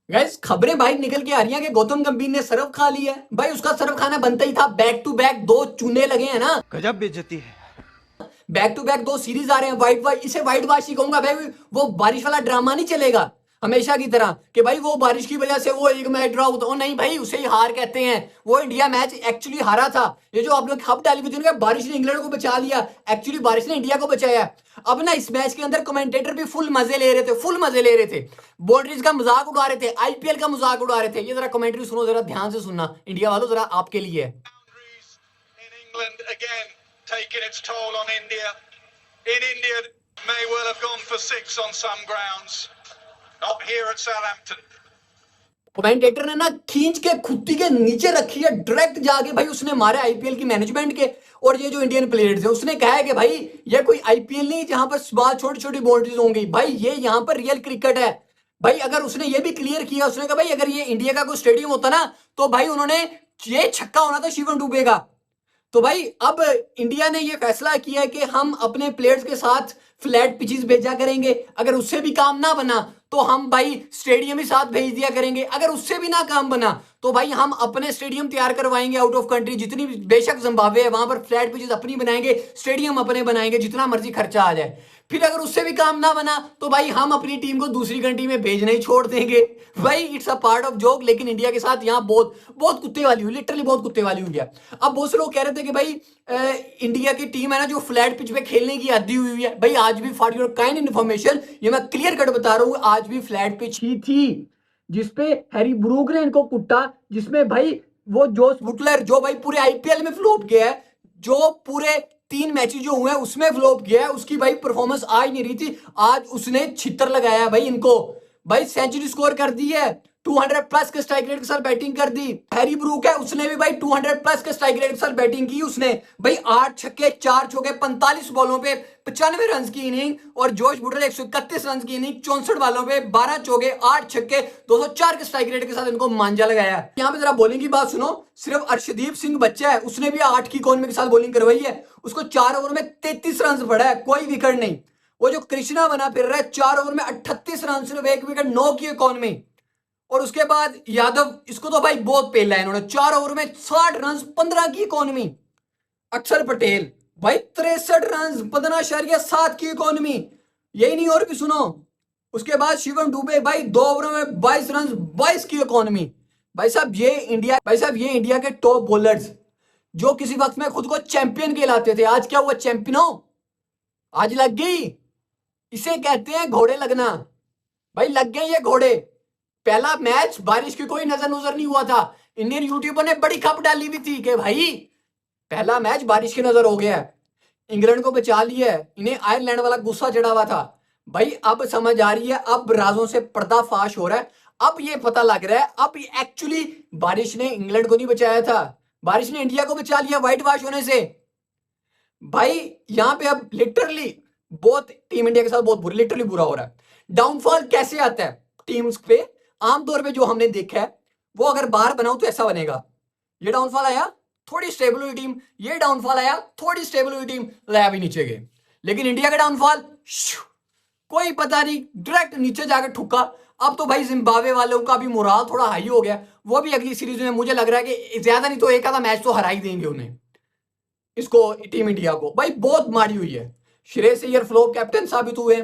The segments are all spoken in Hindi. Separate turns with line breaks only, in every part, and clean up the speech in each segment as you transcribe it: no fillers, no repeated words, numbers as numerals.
गाइस खबरें भाई निकल के आ रही हैं कि गौतम गंभीर ने सर्व खा लिया है। भाई उसका सर्व खाना बनता ही था, बैक टू बैक दो चूने लगे हैं ना,
गजब बेइज्जती है।
बैक टू बैक दो सीरीज आ रहे हैं। वाइट वाइट इसे वाइट वाश ही कहूंगा भाई। वो बारिश वाला ड्रामा नहीं चलेगा हमेशा की तरह कि भाई वो बारिश की वजह से वो एक मैच ड्रॉ होता, नहीं भाई उसे ही हार कहते हैं। वो इंडिया मैच एक्चुअली हारा था। ये जो आप लोग खब डाली हुई थी ना, बारिश ने इंग्लैंड को बचा लिया, एक्चुअली बारिश ने इंडिया को बचाया। अब ना इस मैच के अंदर कमेंटेटर भी फुल मजे ले रहे थे, फुल मजे ले रहे थे, बाउंड्रीज का मजाक उड़ा रहे थे, आईपीएल का मजाक उड़ा रहे थे। ये जरा कमेंट्री सुनो, जरा ध्यान से सुनना इंडिया वालों, जरा आपके लिए है।
In India, may well have gone for 6 on some grounds. Not here at Southampton.
Commentator ने ना खींच के खुट्टी के नीचे रखी है, डायरेक्ट जाके भाई उसने मारे आईपीएल की मैनेजमेंट के और ये जो इंडियन प्लेयर्स हैं। उसने कहा है कि भाई ये कोई आईपीएल नहीं जहां पर बहुत छोटी छोटी बाउंड्रीज होंगी, भाई ये यहाँ पर रियल क्रिकेट है। भाई अगर उसने ये भी क्लियर किया, उसने कहा भाई अगर ये इंडिया का कोई स्टेडियम होता ना तो भाई उन्होंने ये छक्का होना था शिवम दुबे का। तो भाई अब इंडिया ने ये फैसला किया है कि हम अपने प्लेयर्स के साथ फ्लैट पिचेस भेजा करेंगे। अगर उससे भी काम ना बना तो हम भाई स्टेडियम ही साथ भेज दिया करेंगे। अगर उससे भी ना काम बना तो भाई हम अपने स्टेडियम तैयार करवाएंगे आउट ऑफ कंट्री, जितनी बेशक जिम्बाब्वे है वहां पर फ्लैट पिचेस अपनी बनाएंगे, स्टेडियम अपने बनाएंगे, जितना मर्जी खर्चा आ जाए। फिर अगर उससे भी काम ना बना तो भाई हम अपनी टीम को दूसरी कंट्री में भेजना ही छोड़ देंगे। भाई it's a part of joke, लेकिन इंडिया के साथ यहाँ बहुत बहुत कुत्ते वाली हुई, लिटरली बहुत कुत्ते वाली हुई है। अब बहुत से लोग कह रहे थे कि भाई इंडिया की टीम है ना जो फ्लैट पिच पे खेलने की आदी हुई है। भाई आज भी फॉर योर काइंड इन्फॉर्मेशन ये मैं क्लियर कट बता रहा हूँ, आज भी फ्लैट पिच ही थी जिसपे हैरी ब्रूक ने इनको कुटा, जिसमें भाई वो जोस बुटलर जो भाई पूरे आईपीएल में फ्लॉप गया है, जो पूरे 3 मैचेस जो हुए हैं उसमें फ्लॉप गया है, उसकी भाई परफॉर्मेंस आ ही नहीं रही थी। आज उसने छितर लगाया भाई इनको, भाई सेंचुरी स्कोर कर दी है, 200 प्लस के स्ट्राइक रेट के साथ बैटिंग कर दी। हैरी ब्रूक है उसने भी भाई 200 प्लस के स्ट्राइक रेट के साथ बैटिंग की उसने, भाई 8 छक्के 4 चौके 45 बॉलों पे 95 रन की इनिंग, और जोश बुटलर 131 रन की इनिंग 64 बॉलों पे 12 चौके 8 छक्के 204 के स्ट्राइक रेट के साथ इनको मांझा लगाया। यहाँ पे जरा बॉलिंग की बात सुनो, सिर्फ अर्शदीप सिंह बच्चा है उसने भी 8 की इकॉनमी के साथ बॉलिंग करवाई है। उसको 4 ओवर में 33 रन पड़ा है, कोई विकेट नहीं। वो जो कृष्णा बना फिर रहा है 4 ओवर में 38 रन, सिर्फ 1 विकेट, 9 की इकॉनमी। और उसके बाद यादव, इसको तो भाई बहुत पेला है इन्होंने, 4 ओवर में 60 रन 15 की इकॉनमी। अक्षर पटेल भाई 63 रन 15.7 की इकॉनमी, यही नहीं और भी सुनो। उसके बाद शिवम दुबे भाई 2 ओवर में 22 रन 22 की इकॉनमी। भाई साहब ये इंडिया के टॉप बॉलर्स जो किसी वक्त में खुद को चैंपियन कहलाते थे, आज क्या हुआ चैंपियन हो, आज लग गई। इसे कहते हैं घोड़े लगना, भाई लग गए ये घोड़े। पहला मैच बारिश की कोई नजर नहीं हुआ था, इंडियन यूट्यूबर ने बड़ी खप डाली भी थी कि भाई पहला मैच बारिश की नजर हो गया, इंग्लैंड को बचा लिया है, इन्हें आयरलैंड वाला गुस्सा चढ़ा हुआ था। भाई अब समझ आ रही है, अब राजों से पर्दाफाश हो रहा है, अब ये पता लग रहा है अब एक्चुअली बारिश ने इंग्लैंड को नहीं बचाया था, बारिश ने इंडिया को बचा लिया व्हाइट वॉश होने से। भाई यहां पे अब लिटरली बहुत टीम इंडिया के साथ बहुत लिटरली बुरा हो रहा है। डाउनफॉल कैसे आता है टीम्स पे, आमतौर पे जो हमने देखा है वो अगर बाहर बनाओ तो ऐसा बनेगा, ये डाउनफॉल आया थोड़ी स्टेबल हुई टीम, ये डाउनफॉल आया थोड़ी स्टेबल हुई टीम, लाया भी नीचे गए। लेकिन इंडिया का डाउनफॉल कोई पता नहीं, डायरेक्ट नीचे जाकर ठुका। अब तो भाई जिम्बाब्वे वालों का भी मोराल थोड़ा हाई हो गया, वो भी अगली सीरीज में मुझे लग रहा है कि ज्यादा नहीं तो एक आधा मैच तो हरा ही देंगे उन्हें, इसको टीम इंडिया को। भाई बहुत मारी हुई है, श्रेयस अय्यर फ्लॉप कैप्टन साबित हुए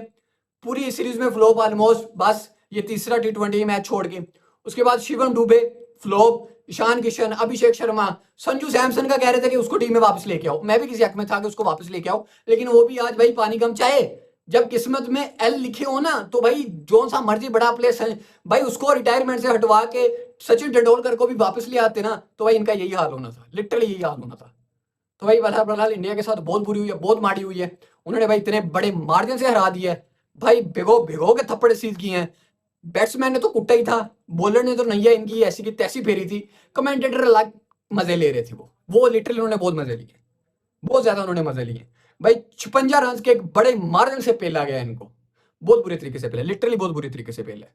पूरी सीरीज में, फ्लॉप ऑलमोस्ट, बस ये तीसरा T20 मैच छोड़ के। उसके बाद शिवम दुबे फ्लॉप, ईशान किशन, अभिषेक शर्मा, संजू सैमसन का कह रहे थे कि उसको टीम में वापस लेके आओ, मैं भी किसी हक में था कि उसको वापस लेके आओ, लेकिन वो भी आज भाई पानी कम चाहे। जब किस्मत में एल लिखे हो ना तो भाई जो सा मर्जी बड़ा प्लेयर है भाई उसको रिटायरमेंट से हटवा के सचिन तेंदुलकर को भी वापस ले आते ना तो भाई इनका यही हाल होना था, लिटरली यही हाल होना था। तो भाई बहरहाल इंडिया के साथ बहुत बुरी हुई है, बहुत माड़ी हुई है, उन्होंने भाई इतने बड़े मार्जिन से हरा दिया है भाई, भिगो भिगो के थप्पड़ सीध किए हैं। बैट्समैन ने तो कुट्टा ही था, बॉलर ने तो नैया इनकी ऐसी की तैसी फेरी थी, कमेंटेटर अलग मजे ले रहे थे, वो लिटरली उन्होंने बहुत मजे लिए, बहुत ज्यादा उन्होंने मजे लिए। भाई 56 रन के एक बड़े मार्जिन से पेला गया इनको, बहुत बुरे तरीके से पेला, लिटरली बहुत बुरी तरीके से पेला है।